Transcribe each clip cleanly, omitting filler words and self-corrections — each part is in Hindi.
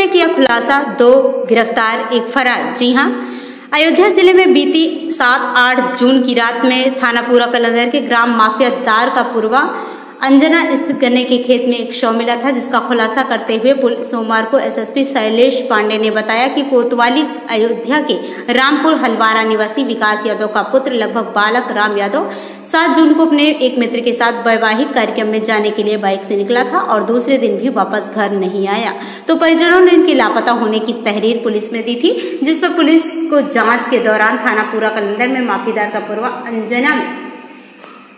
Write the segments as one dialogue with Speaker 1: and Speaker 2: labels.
Speaker 1: ने किया खुलासा, 2 गिरफ्तार, 1 फरार। जी हां, अयोध्या जिले में बीती 7-8 जून की रात में थाना पूरा कलंदर के ग्राम माफिया दार का पूर्वा अंजना स्थित गन्ने के खेत में एक शव मिला था, जिसका खुलासा करते हुए सोमवार को एसएसपी शैलेश पांडे ने बताया कि कोतवाली अयोध्या के रामपुर हलवारा निवासी विकास यादव का पुत्र लगभग बालक राम यादव 7 जून को अपने एक मित्र के साथ वैवाहिक कार्यक्रम में जाने के लिए बाइक से निकला था और दूसरे दिन भी वापस घर नहीं आया। तो परिजनों ने इनके लापता होने की तहरीर पुलिस में दी थी, जिस पर पुलिस को जांच के दौरान थाना पूरा कलंदर में माफीदार का पूर्वा अंजना में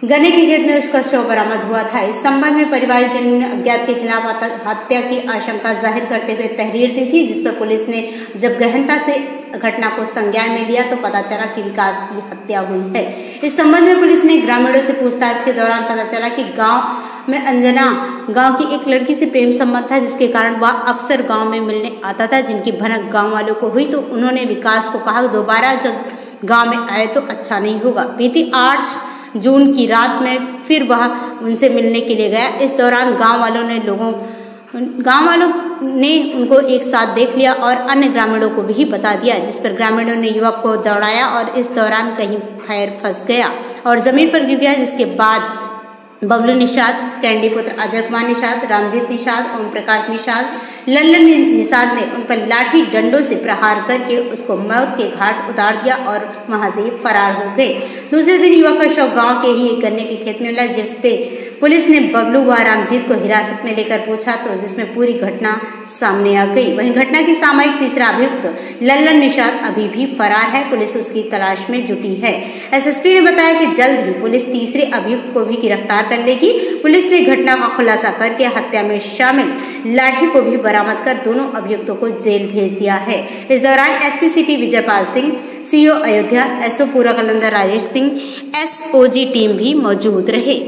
Speaker 1: गन्ने के खेत में उसका शव बरामद हुआ था। इस संबंध में परिवारजन ने अज्ञात के खिलाफ हत्या की आशंका जाहिर करते हुए तहरीर दी थी, जिस पर पुलिस ने जब गहनता से घटना को संज्ञान में लिया तो पता चला कि विकास की हत्या हुई है। इस संबंध में पुलिस ने ग्रामीणों से पूछताछ के दौरान पता चला कि गांव में अंजना गांव की एक लड़की से प्रेम संबंध था, जिसके कारण वह अक्सर गांव में मिलने आता था, जिनकी भनक गांव वालों को हुई तो उन्होंने विकास को कहा दोबारा जब गांव में आए तो अच्छा नहीं होगा। बीती 8 जून की रात में फिर वह उनसे मिलने के लिए गया। इस दौरान गांव वालों ने उनको एक साथ देख लिया और अन्य ग्रामीणों को भी बता दिया, जिस पर ग्रामीणों ने युवक को दौड़ाया और इस दौरान कहीं पैर फंस गया और जमीन पर गिर गया, जिसके बाद बबलू निषाद, कैंडी पुत्र अजय कुमार निषाद, रामजीत निषाद, ओम प्रकाश निषाद, लल्लन निषाद ने उन पर लाठी डंडों से प्रहार करके उसको मौत के घाट उतार दिया और वहां से फरार हो गए। दूसरे दिन युवक का शव गांव के ही एक गन्ने के खेत में मिला, जिस पे पुलिस ने बबलू व रामजीत को हिरासत में लेकर पूछा तो जिसमें पूरी घटना सामने आ गई। वहीं घटना की सामयिक तीसरा अभियुक्त लल्लन निषाद अभी भी फरार है, पुलिस उसकी तलाश में जुटी है। एसएसपी ने बताया कि जल्द ही पुलिस तीसरे अभियुक्त को भी गिरफ्तार कर लेगी। पुलिस ने घटना का खुलासा करके हत्या में शामिल लाठी को भी बरामद कर दोनों अभियुक्तों को जेल भेज दिया है। इस दौरान SP city Vijaypal Singh, CO Ayodhya, SO Pura Kalandar Rajesh Singh, SOG team भी मौजूद रहे।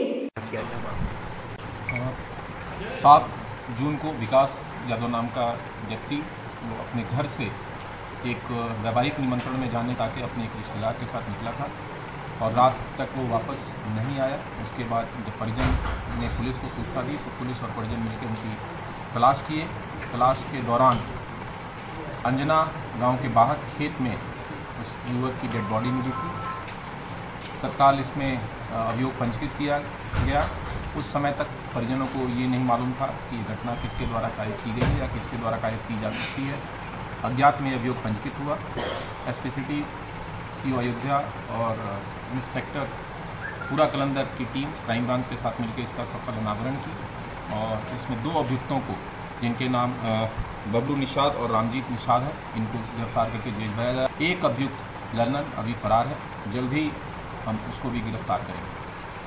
Speaker 2: 7 जून को विकास यादव नाम का व्यक्ति वो अपने घर से एक वैवाहिक निमंत्रण में जाने ताकि अपने एक रिश्तेदार के साथ निकला था और रात तक वो वापस नहीं आया। उसके बाद जब परिजन ने पुलिस को सूचना दी तो पुलिस और परिजन मिलकर उनकी तलाश किए। तलाश के दौरान अंजना गांव के बाहर खेत में उस युवक की डेड बॉडी मिली थी। तत्काल इसमें अभियोग पंजीकृत किया गया। उस समय तक परिजनों को ये नहीं मालूम था कि घटना किसके द्वारा कारित की गई है या किसके द्वारा कारित की जा सकती है। अज्ञात में अभियोग पंजीकृत हुआ। एसपी सिटी, सीओ अयोध्या और इंस्पेक्टर पूरा कलंदर की टीम क्राइम ब्रांच के साथ मिलकर इसका सफल अनावरण की और इसमें 2 अभियुक्तों को, जिनके नाम बबलू निषाद और रामजीत निषाद है, इनको गिरफ्तार करके जेल भेजा जाए। एक अभियुक्त लल्लन अभी फरार है, जल्द ही हम उसको भी गिरफ्तार करेंगे।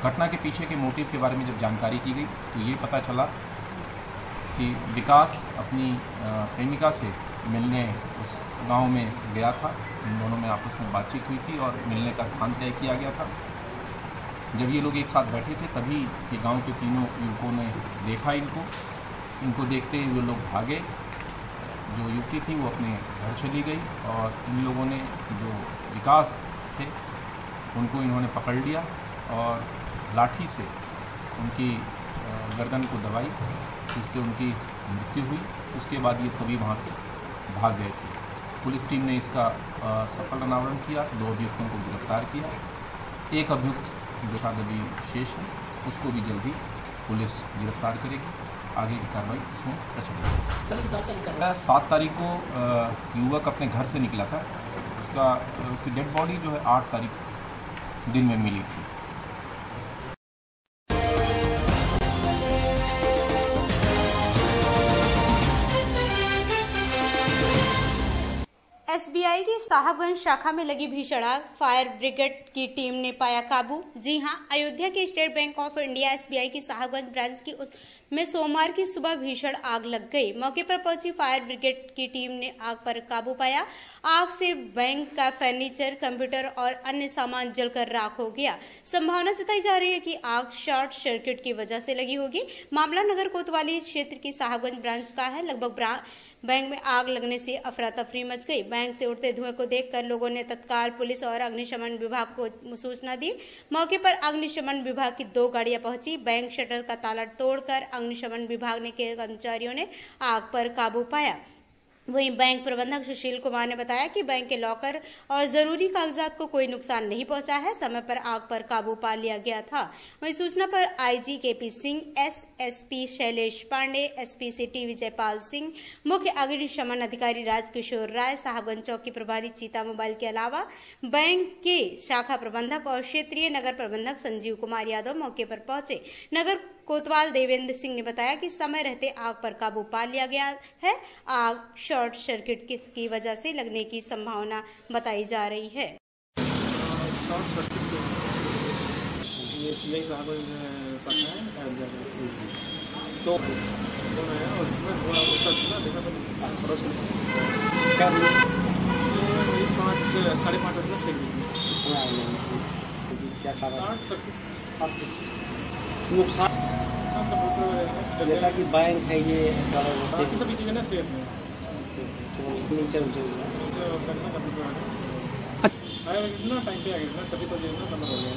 Speaker 2: घटना के पीछे के मोटिव के बारे में जब जानकारी की गई तो ये पता चला कि विकास अपनी प्रेमिका से मिलने उस गांव में गया था। इन दोनों में आपस में बातचीत हुई थी और मिलने का स्थान तय किया गया था। जब ये लोग एक साथ बैठे थे तभी ये गांव के तीनों युवकों ने देखा इनको देखते ही वो लोग भागे। जो युवती थी वो अपने घर चली गई और इन लोगों ने, जो विकास थे, उनको इन्होंने पकड़ लिया और लाठी से उनकी गर्दन को दबाई, जिससे उनकी मृत्यु हुई। उसके बाद ये सभी वहाँ से भाग गए थे। पुलिस टीम ने इसका सफल अनावरण किया, 2 अभियुक्तों को गिरफ्तार किया। एक अभियुक्त जो शायद अभी शेष है, उसको भी जल्दी पुलिस गिरफ्तार करेगी। आगे की कार्रवाई इसमें प्रचलित। 7 तारीख को युवक अपने घर से निकला था। उसकी डेड बॉडी जो है 8 तारीख दिन में मिली थी।
Speaker 1: एसबीआई की साहबगंज शाखा में लगी भीषण आग, फायर ब्रिगेड की टीम ने पाया काबू। जी हां, अयोध्या के state bank of India SBI की साहबगंज ब्रांच में सोमवार की सुबह भीषण आग लग गई। मौके पर पहुंची फायर ब्रिगेड की टीम ने आग पर काबू पाया। आग से बैंक का फर्नीचर, कंप्यूटर और अन्य सामान जलकर राख हो गया। संभावना जताई जा रही है कि आग शॉर्ट सर्किट की वजह से लगी होगी। मामला नगर कोतवाली क्षेत्र की साहबगंज ब्रांच का है। लगभग बैंक में आग लगने से अफरा तफरी मच गई। बैंक से उठते धुएं को देखकर लोगों ने तत्काल पुलिस और अग्निशमन विभाग को सूचना दी। मौके पर अग्निशमन विभाग की 2 गाड़ियां पहुंची। बैंक शटर का ताला तोड़कर अग्निशमन विभाग के कर्मचारियों ने आग पर काबू पाया। वहीं बैंक प्रबंधक सुशील कुमार ने बताया कि बैंक के लॉकर और जरूरी कागजात को कोई नुकसान नहीं पहुंचा है। समय पर आग पर काबू पा लिया गया था। वहीं सूचना पर IG KP Singh, SSP Shailesh Pandey, SP city Vijaypal Singh, मुख्य अग्निशमन अधिकारी राजकिशोर राय, साहबगंज चौकी प्रभारी चीता मोबाइल के अलावा बैंक के शाखा प्रबंधक और क्षेत्रीय नगर प्रबंधक संजीव कुमार यादव मौके पर पहुंचे। नगर कोतवाल देवेंद्र सिंह ने बताया कि समय रहते आग पर काबू पा लिया गया है। आग शॉर्ट सर्किट की वजह से लगने की संभावना बताई जा रही है।
Speaker 3: शॉर्ट सर्किट से ये यही साहब शाखा है तो और उसमें थोड़ा उसका देखा तो पड़ोस में 5-5:30 बजे क्या शॉर्ट सर्किट नुकसान
Speaker 4: जैसा कि बैंक है ये
Speaker 3: बाकी सभी चीज़ें ना सेफ है।
Speaker 4: नीचे
Speaker 3: करना इतना टाइम पे आ गया तभी तो इतना नंबर हो गया।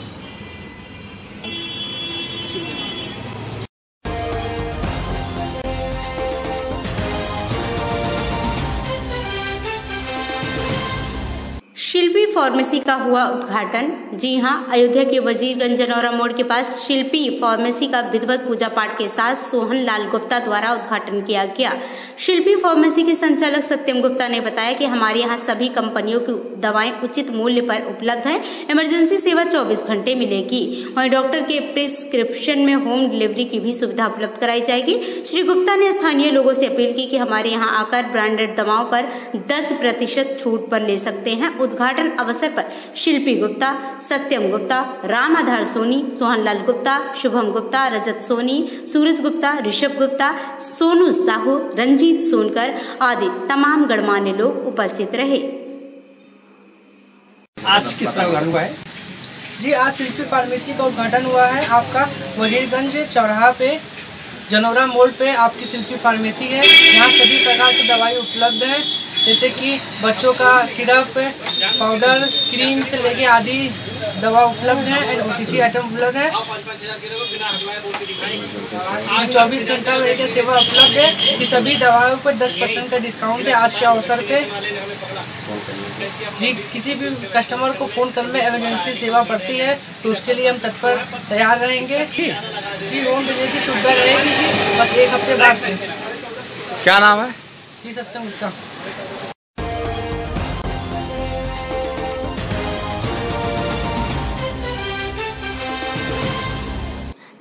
Speaker 1: शिल्पी फार्मेसी का हुआ उद्घाटन। जी हां, अयोध्या के वजीरगंज जनौरा मोड़ के पास शिल्पी फार्मेसी का विधिवत पूजा पाठ के साथ सोहन लाल गुप्ता द्वारा उद्घाटन किया गया। शिल्पी फार्मेसी के संचालक सत्यम गुप्ता ने बताया कि हमारे यहां सभी कंपनियों की दवाएं उचित मूल्य पर उपलब्ध हैं। इमरजेंसी सेवा 24 घंटे मिलेगी। वहीं डॉक्टर के प्रिस्क्रिप्शन में होम डिलीवरी की भी सुविधा उपलब्ध कराई जाएगी। श्री गुप्ता ने स्थानीय लोगों से अपील की कि हमारे यहां आकर ब्रांडेड दवाओं पर 10% छूट पर ले सकते हैं। उद्घाटन अवसर पर शिल्पी गुप्ता, सत्यम गुप्ता, राम आधार सोनी, सोहनलाल गुप्ता, शुभम गुप्ता, रजत सोनी, सूरज गुप्ता, ऋषभ गुप्ता, सोनू साहू, रंजीत सोनकर आदि तमाम गणमान्य लोग उपस्थित रहे।
Speaker 4: आज किस तरह उद्घाटन हुआ है?
Speaker 5: जी, आज शिल्पी फार्मेसी का उद्घाटन हुआ है। आपका वजीरगंज चौराहा पे जनौरा मोड़ पे आपकी शिल्पी फार्मेसी है। यहाँ सभी प्रकार की दवाई उपलब्ध है, जैसे कि बच्चों का सिरप, पाउडर, क्रीम से लेके आदि दवा उपलब्ध है एंड OTC आइटम उपलब्ध है। 24 घंटा मेडिकल सेवा उपलब्ध है। ये सभी दवाओं पर 10% का डिस्काउंट है आज के अवसर पे। जी, किसी भी कस्टमर को फ़ोन करने में इमरजेंसी सेवा पड़ती है तो उसके लिए हम तत्पर तैयार रहेंगे। जी, होम डिलीवरी की सुविधा रहेगी जी, बस 1 हफ्ते बाद से।
Speaker 4: क्या नाम है?
Speaker 5: जी, सत्यम गुप्ता।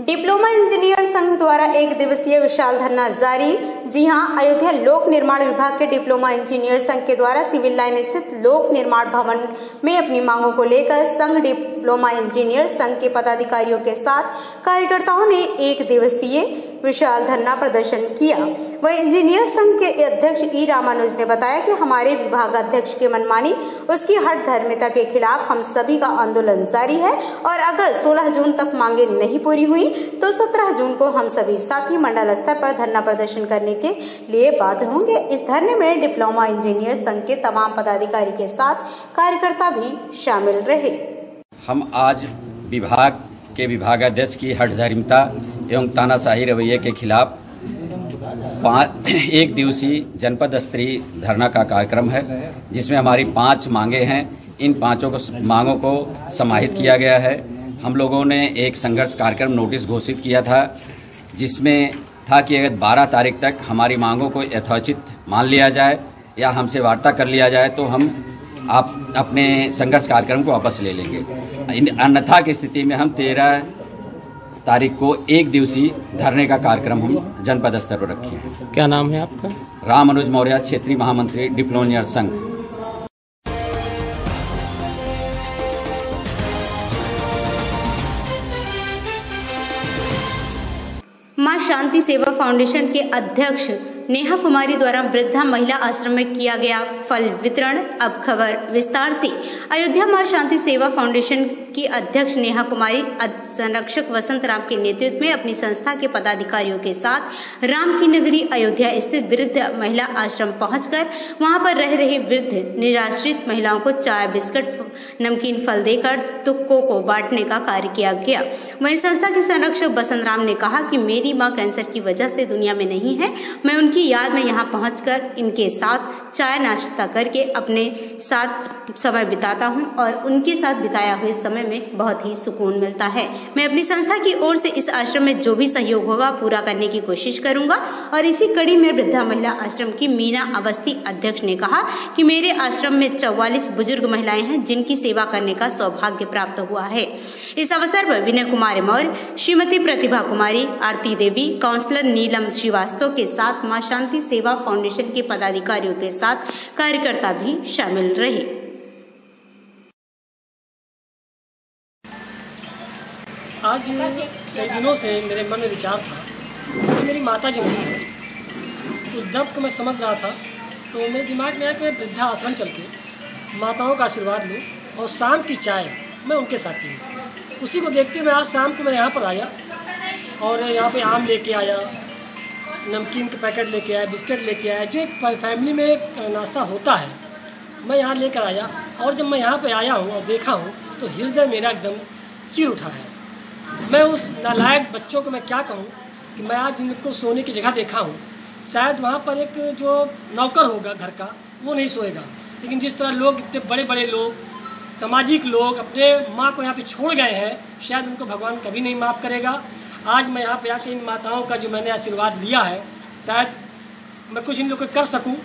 Speaker 1: डिप्लोमा इंजीनियर संघ द्वारा 1 दिवसीय विशाल धरना जारी। जी हां, अयोध्या लोक निर्माण विभाग के डिप्लोमा इंजीनियर संघ के द्वारा सिविल लाइन स्थित लोक निर्माण भवन में अपनी मांगों को लेकर संघ डिप्लोमा इंजीनियर संघ के पदाधिकारियों के साथ कार्यकर्ताओं ने 1 दिवसीय विशाल धरना प्रदर्शन किया। वहीं इंजीनियर संघ के अध्यक्ष ई रामानुज ने बताया कि हमारे विभाग अध्यक्ष के मनमानी, उसकी हठ धर्मिता के खिलाफ हम सभी का आंदोलन जारी है और अगर 16 जून तक मांगे नहीं पूरी हुई तो 17 जून को हम सभी साथी मंडल स्तर पर धरना प्रदर्शन करने के लिए बाध्य होंगे। इस धरने में डिप्लोमा इंजीनियर संघ के तमाम पदाधिकारी के साथ कार्यकर्ता भी शामिल रहे।
Speaker 6: हम आज विभाग के विभागाध्यक्ष की हठधर्मिता एवं तानाशाही रवैये के खिलाफ 1 दिवसीय जनपद स्तरीय धरना का कार्यक्रम है, जिसमें हमारी 5 मांगे हैं। इन 5 मांगों को समाहित किया गया है। हम लोगों ने एक संघर्ष कार्यक्रम नोटिस घोषित किया था, जिसमें था कि अगर 12 तारीख तक हमारी मांगों को यथोचित मान लिया जाए या हमसे वार्ता कर लिया जाए तो हम अपने संघर्ष कार्यक्रम को वापस ले लेंगे। अन्यथा की स्थिति में हम 13 तारीख को 1 दिवसीय धरने का कार्यक्रम हम जनपद स्तर पर रखे हैं।
Speaker 4: क्या नाम है आपका?
Speaker 6: रामानुज मौर्य, क्षेत्रीय महामंत्री डिप्लोमा इंजीनियर संघ।
Speaker 1: मां शांति सेवा फाउंडेशन के अध्यक्ष नेहा कुमारी द्वारा वृद्धा महिला आश्रम में किया गया फल वितरण। अब खबर विस्तार से। अयोध्या मां शांति सेवा फाउंडेशन की अध्यक्ष नेहा कुमारी, संरक्षक वसंत राम के नेतृत्व में अपनी संस्था के पदाधिकारियों के साथ राम की नगरी अयोध्या स्थित वृद्ध महिला आश्रम पहुंचकर वहां पर रह रही वृद्ध निराश्रित महिलाओं को चाय, बिस्कुट, नमकीन, फल देकर तुक्कों को बांटने का कार्य किया गया। वहीं संस्था के संरक्षक वसंत राम ने कहा कि मेरी मां कैंसर की वजह से दुनिया में नहीं है, मैं उनकी याद में यहाँ पहुंचकर इनके साथ चाय नाश्ता करके अपने साथ समय बिताता हूं और उनके साथ बिताया हुए समय में बहुत ही सुकून मिलता है। मैं अपनी संस्था की ओर से इस आश्रम में जो भी सहयोग होगा पूरा करने की कोशिश करूंगा। और इसी कड़ी में वृद्धा महिला आश्रम की मीना अवस्थी अध्यक्ष ने कहा कि मेरे आश्रम में 44 बुजुर्ग महिलाएं हैं जिनकी सेवा करने का सौभाग्य प्राप्त हुआ है। इस अवसर पर विनय कुमार मौर्य, श्रीमती प्रतिभा कुमारी, आरती देवी, काउंसलर नीलम श्रीवास्तव के साथ मां शांति सेवा फाउंडेशन के पदाधिकारियों के साथ कार्यकर्ता भी शामिल रहे।
Speaker 7: आज कई दिनों से मेरे मन में विचार था कि मेरी माता जी नहीं है। उस दर्द को मैं समझ रहा था, तो मेरे दिमाग में आया कि मैं वृद्धा आश्रम चल के माताओं का आशीर्वाद लूँ और शाम की चाय मैं उनके साथ पीऊँ। उसी को देखते हुए आज शाम को मैं यहाँ पर आया और यहाँ पे आम लेके आया, नमकीन के पैकेट लेके आया, बिस्किट लेके आया, जो एक फैमिली में एक नाश्ता होता है, मैं यहाँ लेकर आया। और जब मैं यहाँ पे आया हूँ और देखा हूँ तो हृदय मेरा एकदम चीर उठा है। मैं उस नालायक बच्चों को मैं क्या कहूँ कि मैं आज जिनको सोने की जगह देखा हूँ, शायद वहाँ पर एक जो नौकर होगा घर का वो नहीं सोएगा, लेकिन जिस तरह लोग, इतने बड़े बड़े लोग, सामाजिक लोग अपने माँ को यहाँ पे छोड़ गए हैं, शायद उनको भगवान कभी नहीं माफ़ करेगा। आज मैं यहाँ पे आके इन माताओं का जो मैंने आशीर्वाद लिया है, शायद मैं कुछ इन लोग को कर सकूँ।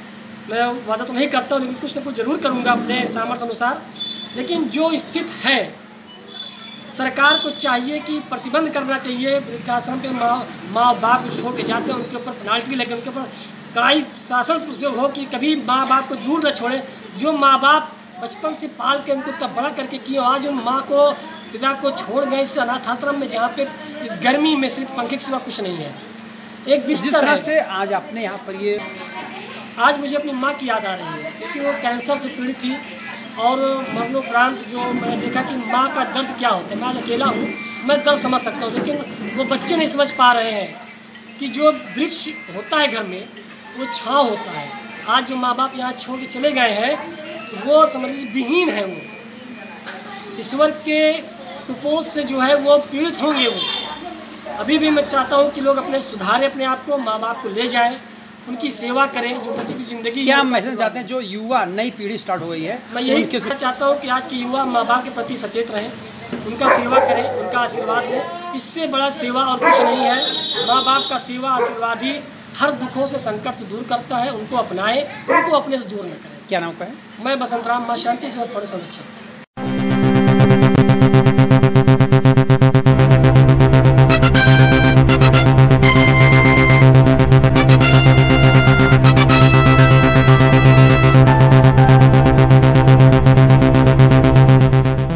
Speaker 7: मैं वादा तो नहीं करता हूँ, लेकिन कुछ ना कुछ ज़रूर करूँगा अपने सामर्थ्य अनुसार। लेकिन जो स्थिति है, सरकार को चाहिए कि प्रतिबंध करना चाहिए। वृद्धाश्रम पे माँ बाप को छोड़ के जाते हैं, उनके ऊपर पेनाल्टी लगे, उनके ऊपर कड़ाई शासन उपयोग हो कि कभी माँ बाप को दूर न छोड़े। जो माँ बाप बचपन से पाल के उनको तब बड़ा करके किए, आज उन माँ को, पिता को छोड़ गए इस अनाथ आश्रम में, जहाँ पे इस गर्मी में सिर्फ पंखे के सिवा कुछ नहीं है। एक
Speaker 4: जिस तरह से आज आपने यहाँ पर ये,
Speaker 7: आज मुझे अपनी माँ की याद आ रही है, क्योंकि वो कैंसर से पीड़ित थी और मरणोपरांत जो मैंने देखा कि माँ का दर्द क्या होता है। मैं आज अकेला हूँ, मैं दर्द समझ सकता हूँ, लेकिन वो बच्चे नहीं समझ पा रहे हैं कि जो वृक्ष होता है घर में वो छाँव होता है। आज जो माँ बाप यहाँ छोड़ के चले गए हैं, वो समझ लीजिए विहीन है, वो ईश्वर के कुपोष से जो है वो पीड़ित होंगे। वो अभी भी मैं चाहता हूँ कि लोग अपने सुधारें अपने आप को, माँ बाप को ले जाएं, उनकी सेवा करें, जो बच्चे की ज़िंदगी।
Speaker 4: क्या मैसेज चाहते हैं जो युवा नई पीढ़ी स्टार्ट हो गई है,
Speaker 7: मैं यही कहना चाहता हूँ कि आज के युवा माँ बाप के प्रति सचेत रहें, उनका सेवा करें, उनका आशीर्वाद लें। इससे बड़ा सेवा और कुछ नहीं है। माँ बाप का सेवा आशीर्वाद ही हर दुखों से, संकट से दूर करता है। उनको अपनाएं, उनको अपने से दूर न करें।
Speaker 4: क्या नाम का है?
Speaker 7: मैं वसंत राम, मां शांति सेवा संरक्षक।